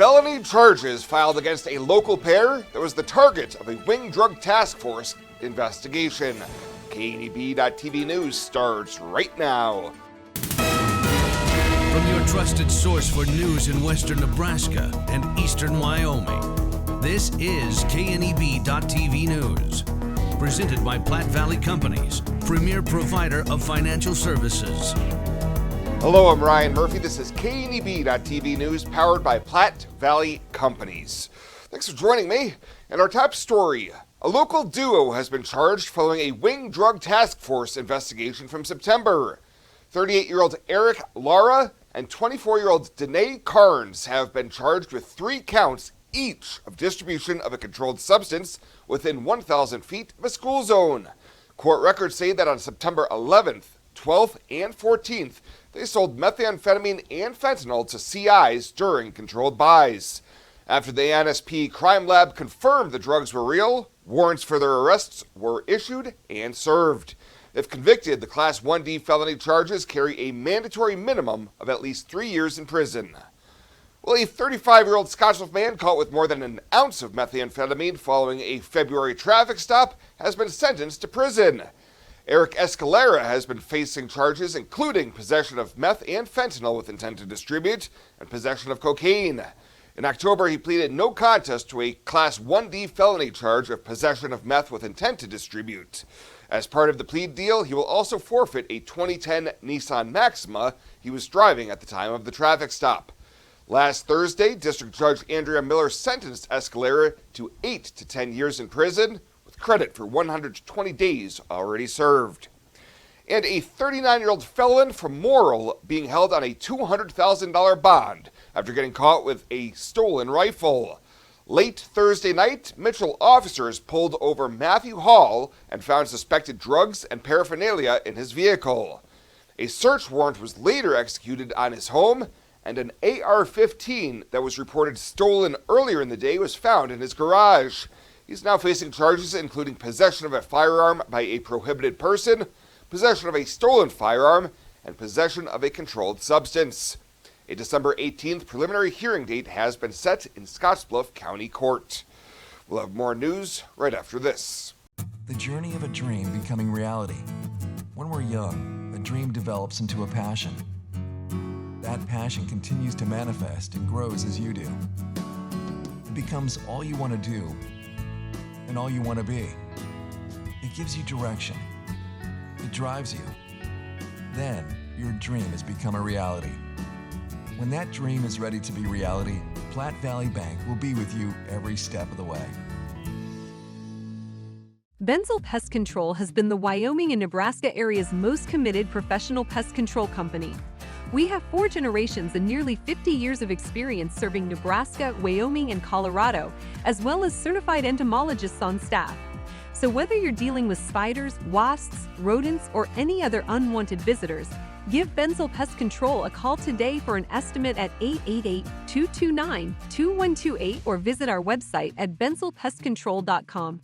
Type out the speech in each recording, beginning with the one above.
felony charges filed against a local pair that was the target of a wing drug task force investigation. KNEB.TV News starts right now. From your trusted source for news in western Nebraska and eastern Wyoming, this is KNEB.TV News. Presented by Platte Valley Companies, premier provider of financial services. Hello, I'm Ryan Murphy. This is KNEB.TV News powered by Platte Valley Companies. Thanks for joining me. And our top story, a local duo has been charged following a wing drug task force investigation from September. 38-year-old Eric Lara and 24-year-old Danae Carnes have been charged with 3 counts each of distribution of a controlled substance within 1,000 feet of a school zone. Court records say that on September 11th, 12th, and 14th, they sold methamphetamine and fentanyl to CIs during controlled buys. After the NSP crime lab confirmed the drugs were real, warrants for their arrests were issued and served. If convicted, the Class 1D felony charges carry a mandatory minimum of at least 3 years in prison. Well, a 35-year-old Scottsbluff man caught with more than an ounce of methamphetamine following a February traffic stop has been sentenced to prison. Eric Escalera has been facing charges including possession of meth and fentanyl with intent to distribute and possession of cocaine. In October, he pleaded no contest to a Class 1D felony charge of possession of meth with intent to distribute. As part of the plea deal, he will also forfeit a 2010 Nissan Maxima he was driving at the time of the traffic stop. Last Thursday, District Judge Andrea Miller sentenced Escalera to 8 to 10 years in prison, with credit for 120 days already served. And a 39-year-old felon from Morrill being held on a $200,000 bond after getting caught with a stolen rifle. Late Thursday night, Mitchell officers pulled over Matthew Hall and found suspected drugs and paraphernalia in his vehicle. A search warrant was later executed on his home, and an AR-15 that was reported stolen earlier in the day was found in his garage. He's now facing charges including possession of a firearm by a prohibited person, possession of a stolen firearm, and possession of a controlled substance. A December 18th preliminary hearing date has been set in Scottsbluff County Court. We'll have more news right after this. The journey of a dream becoming reality. When we're young, a dream develops into a passion. That passion continues to manifest and grows as you do. It becomes all you want to do and all you want to be. It gives you direction. It drives you. Then your dream has become a reality. When that dream is ready to be reality, Platte Valley Bank will be with you every step of the way. Benzel Pest Control has been the Wyoming and Nebraska area's most committed professional pest control company. We have 4 generations and nearly 50 years of experience serving Nebraska, Wyoming, and Colorado, as well as certified entomologists on staff. So whether you're dealing with spiders, wasps, rodents, or any other unwanted visitors, give Benzel Pest Control a call today for an estimate at 888-229-2128 or visit our website at benzelpestcontrol.com.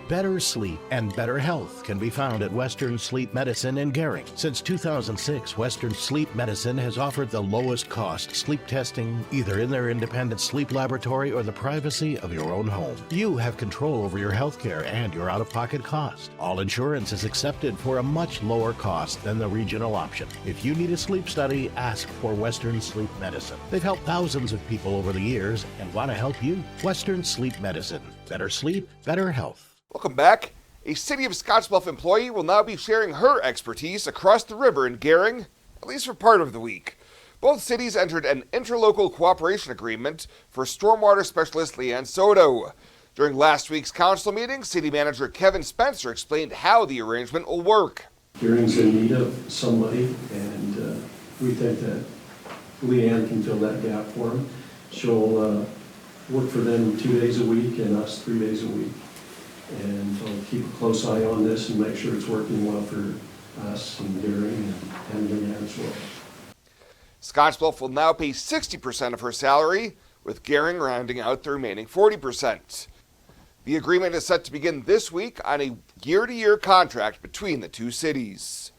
Better sleep and better health can be found at Western Sleep Medicine in Gering. Since 2006, Western Sleep Medicine has offered the lowest cost sleep testing either in their independent sleep laboratory or the privacy of your own home. You have control over your health care and your out-of-pocket cost. All insurance is accepted for a much lower cost than the regional option. If you need a sleep study, ask for Western Sleep Medicine. They've helped thousands of people over the years and want to help you. Western Sleep Medicine. Better sleep, better health. Welcome back. A City of Scottsbluff employee will now be sharing her expertise across the river in Gering, at least for part of the week. Both cities entered an interlocal cooperation agreement for stormwater specialist Leanne Soto. During last week's council meeting, City Manager Kevin Spencer explained how the arrangement will work. Gering's in need of somebody, and we think that Leanne can fill that gap for them. She'll work for them 2 days a week and us 3 days a week. And I'll keep a close eye on this and make sure it's working well for us and Gering and Leanne as well. Scottsbluff will now pay 60% of her salary, with Gering rounding out the remaining 40%. The agreement is set to begin this week on a year-to-year contract between the two cities.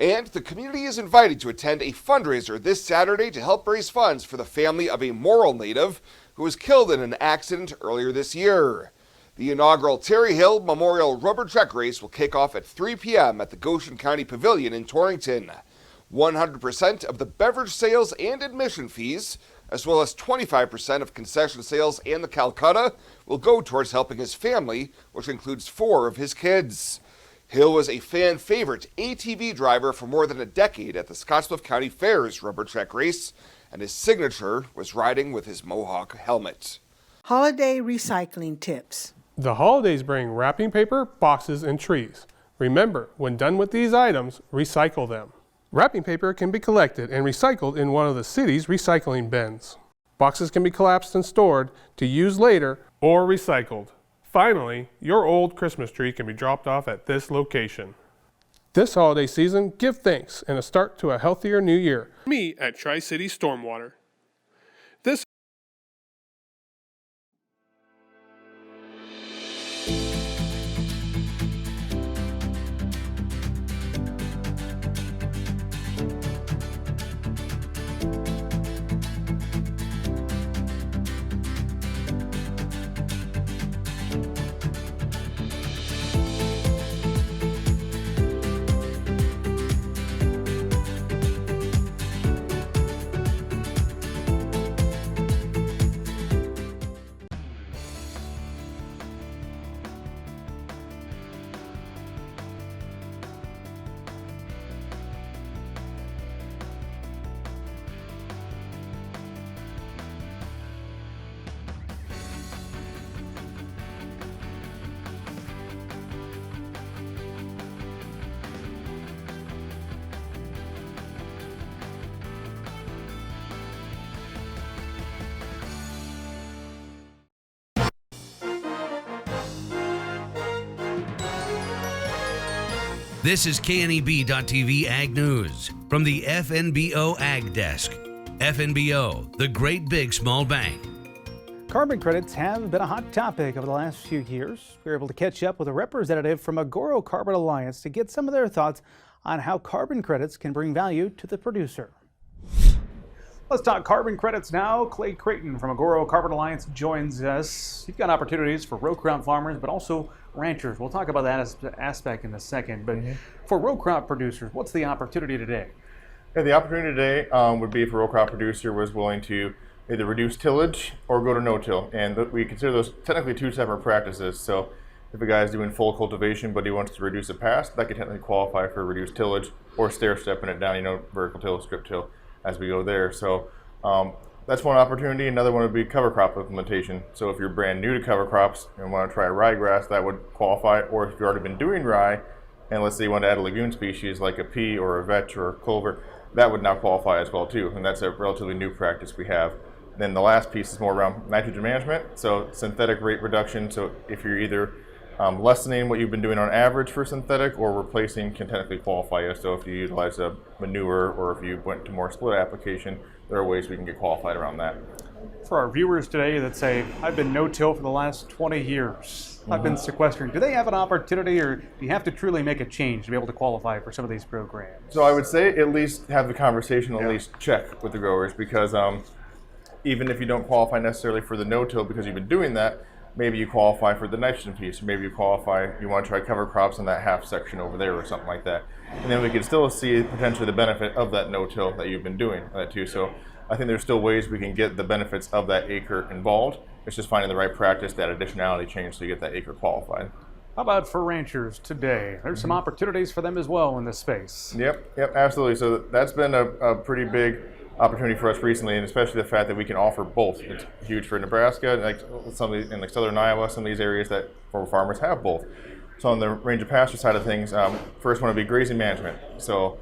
And the community is invited to attend a fundraiser this Saturday to help raise funds for the family of a Morrill native who was killed in an accident earlier this year. The inaugural Terry Hill Memorial Rubber Truck Race will kick off at 3 p.m. at the Goshen County Pavilion in Torrington. 100% of the beverage sales and admission fees, as well as 25% of concession sales and the Calcutta, will go towards helping his family, which includes 4 of his kids. Hill was a fan favorite ATV driver for more than a decade at the Scottsbluff County Fair's Rubber Truck Race, and his signature was riding with his Mohawk helmet. Holiday recycling tips. The holidays bring wrapping paper, boxes, and trees. Remember, when done with these items, recycle them. Wrapping paper can be collected and recycled in one of the city's recycling bins. Boxes can be collapsed and stored to use later or recycled. Finally, your old Christmas tree can be dropped off at this location. This holiday season, give thanks and a start to a healthier new year. Me at Tri-City Stormwater. This This is KNEB.TV Ag News from the FNBO Ag Desk. FNBO, the great big small bank. Carbon credits have been a hot topic over the last few years. We were able to catch up with a representative from Agoro Carbon Alliance to get some of their thoughts on how carbon credits can bring value to the producer. Let's talk carbon credits now. Clay Creighton from Agoro Carbon Alliance joins us. You've got opportunities for row crop farmers, but also ranchers. We'll talk about that aspect in a second. But for row crop producers, what's the opportunity today? Yeah, the opportunity today would be if a row crop producer was willing to either reduce tillage or go to no-till. And we consider those technically 2 separate practices. So if a guy is doing full cultivation but he wants to reduce it past, that could technically qualify for reduced tillage or stair-stepping it down, vertical till, strip till as we go there. So that's one opportunity. Another one would be cover crop implementation. So if you're brand new to cover crops and want to try ryegrass, that would qualify. Or if you've already been doing rye, and let's say you want to add a legume species like a pea or a vetch or a clover, that would now qualify as well too. And that's a relatively new practice we have. Then the last piece is more around nitrogen management. So synthetic rate reduction. So if you're either lessening what you've been doing on average for synthetic or replacing, can technically qualify you. So if you utilize a manure or if you went to more split application, there are ways we can get qualified around that. For our viewers today that say, I've been no-till for the last 20 years, I've been sequestering, do they have an opportunity, or do you have to truly make a change to be able to qualify for some of these programs? So I would say at least have the conversation, at least check with the growers, because even if you don't qualify necessarily for the no-till because you've been doing that, maybe you qualify for the nitrogen piece, or maybe you want to try cover crops in that half section over there or something like that. And then we can still see potentially the benefit of that no-till that you've been doing that too. So I think there's still ways we can get the benefits of that acre involved. It's just finding the right practice, that additionality change so you get that acre qualified. How about for ranchers today? There's some opportunities for them as well in this space. Yep, absolutely. So that's been a pretty big opportunity for us recently, and especially the fact that we can offer both. It's huge for Nebraska, like some of these, in like southern Iowa, some of these areas that farmers have both. So on the range of pasture side of things, first one would be grazing management. So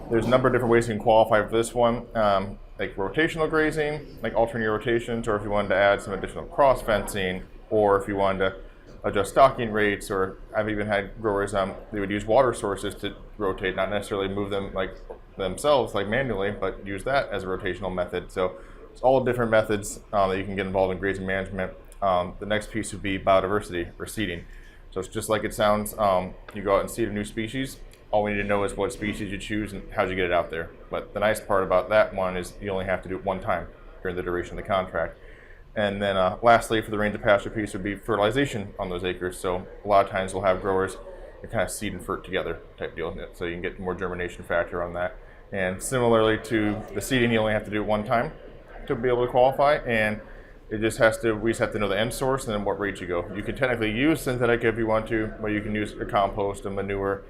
there's a number of different ways you can qualify for this one, like rotational grazing, like alternate rotations, or if you wanted to add some additional cross fencing, or if you wanted to adjust stocking rates, or I've even had growers, they would use water sources to rotate, not necessarily move them like themselves like manually, but use that as a rotational method. So it's all different methods that you can get involved in grazing management. The next piece would be biodiversity or seeding. So it's just like it sounds, you go out and seed a new species, all we need to know is what species you choose and how'd you get it out there. But the nice part about that one is you only have to do it one time during the duration of the contract. And then lastly, for the range of pasture piece would be fertilization on those acres. So a lot of times we'll have growers that kind of seed and fert together type deal. So you can get more germination factor on that. And similarly to the seeding, you only have to do it one time to be able to qualify. And it just has to, we just have to know the end source and then what rate you go. You can technically use synthetic if you want to, but you can use a compost and manure,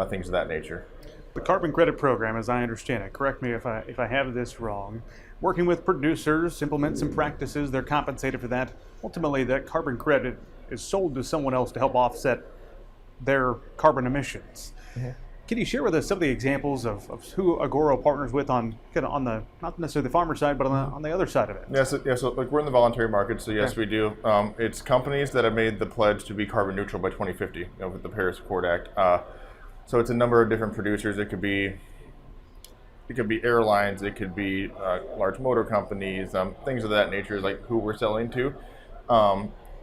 things of that nature. The carbon credit program, as I understand it, correct me if I have this wrong, working with producers, implement some practices, they're compensated for that. Ultimately, that carbon credit is sold to someone else to help offset their carbon emissions. Mm-hmm. Can you share with us some of the examples of who Agoro partners with on kind of on the, not necessarily the farmer side, but on the other side of it? Yes, so like we're in the voluntary market, so yes, we do. It's companies that have made the pledge to be carbon neutral by 2050, with the Paris Accord Act. So it's a number of different producers. It could be airlines, it could be large motor companies, things of that nature, like who we're selling to.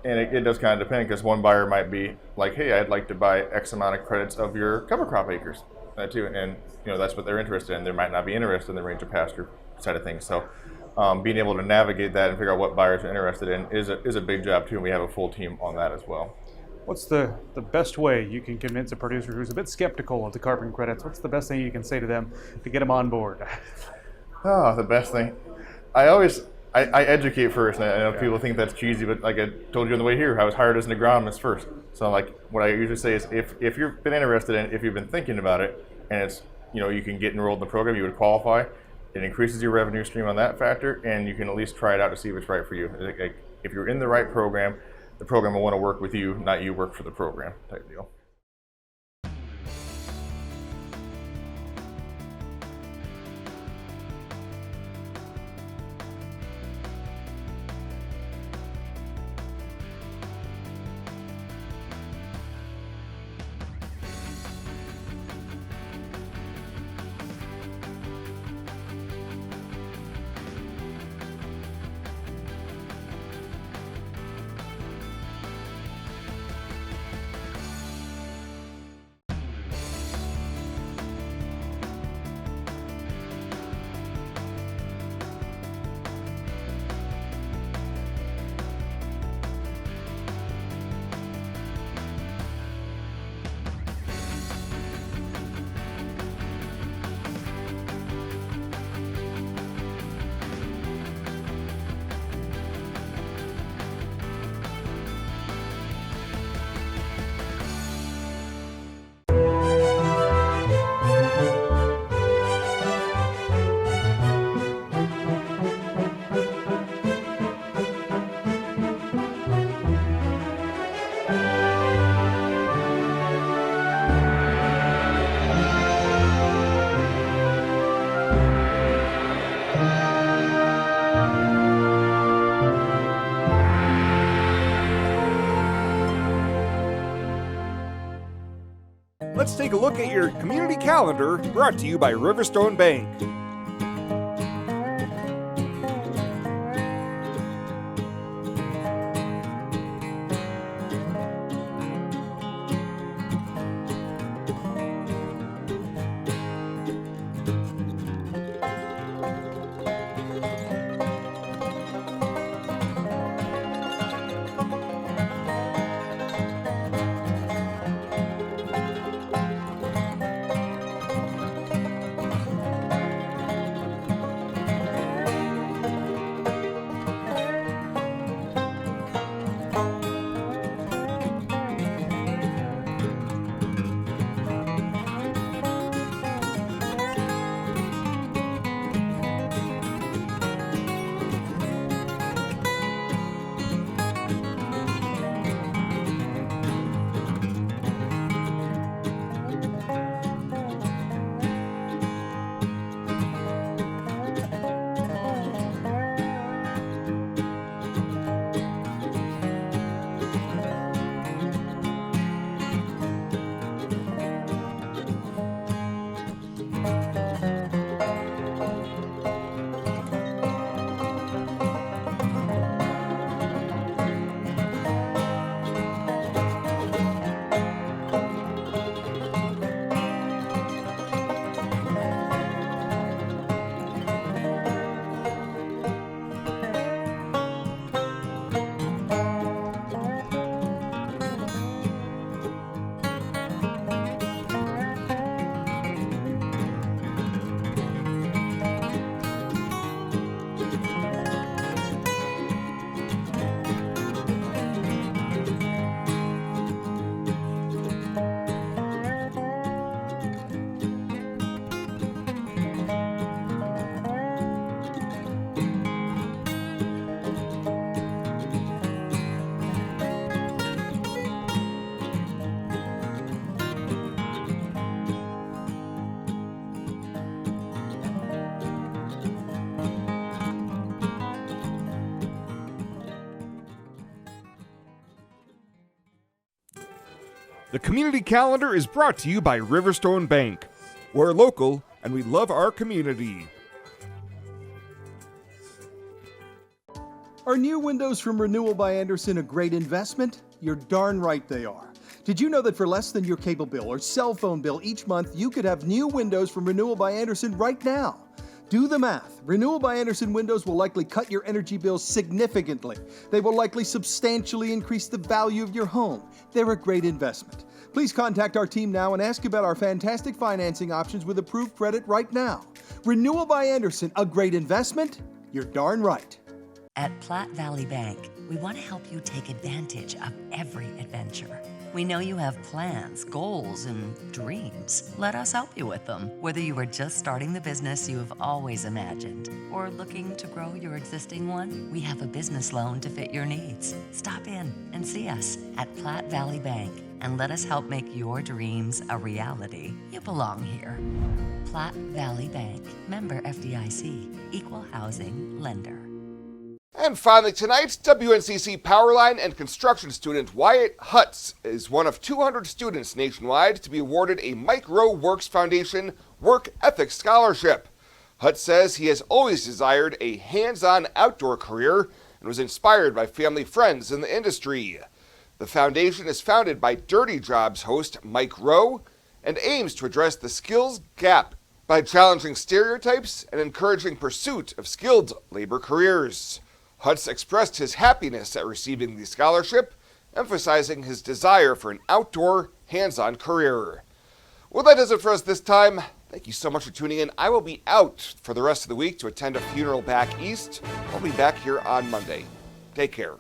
And it does kind of depend, because one buyer might be like, hey, I'd like to buy X amount of credits of your cover crop acres, too. And that's what they're interested in. They might not be interested in the range of pasture side of things. So being able to navigate that and figure out what buyers are interested in is a big job too, and we have a full team on that as well. What's the best way you can convince a producer who's a bit skeptical of the carbon credits? What's the best thing you can say to them to get them on board? Oh, the best thing. I educate first, and I know people think that's cheesy, but like I told you on the way here, I was hired as an agronomist first. So like what I usually say is if you've been interested in, if you've been thinking about it, and it's, you can get enrolled in the program, you would qualify, it increases your revenue stream on that factor, and you can at least try it out to see if it's right for you. Like, if you're in the right program, the program will want to work with you, not you work for the program type deal. Let's take a look at your community calendar, brought to you by Riverstone Bank. The community calendar is brought to you by Riverstone Bank. We're local and we love our community. Are new windows from Renewal by Andersen a great investment? You're darn right they are. Did you know that for less than your cable bill or cell phone bill each month, you could have new windows from Renewal by Andersen right now? Do the math. Renewal by Andersen windows will likely cut your energy bills significantly. They will likely substantially increase the value of your home. They're a great investment. Please contact our team now and ask about our fantastic financing options with approved credit right now. Renewal by Andersen, a great investment? You're darn right. At Platte Valley Bank, we want to help you take advantage of every adventure. We know you have plans, goals, and dreams. Let us help you with them. Whether you are just starting the business you have always imagined or looking to grow your existing one, we have a business loan to fit your needs. Stop in and see us at Platte Valley Bank and let us help make your dreams a reality. You belong here. Platte Valley Bank, member FDIC, equal housing lender. And finally tonight, WNCC Powerline and construction student Wyatt Hutz is one of 200 students nationwide to be awarded a Mike Rowe Works Foundation Work Ethics Scholarship. Hutz says he has always desired a hands-on outdoor career and was inspired by family friends in the industry. The foundation is founded by Dirty Jobs host Mike Rowe and aims to address the skills gap by challenging stereotypes and encouraging pursuit of skilled labor careers. Hutz expressed his happiness at receiving the scholarship, emphasizing his desire for an outdoor, hands-on career. Well, that does it for us this time. Thank you so much for tuning in. I will be out for the rest of the week to attend a funeral back east. I'll be back here on Monday. Take care.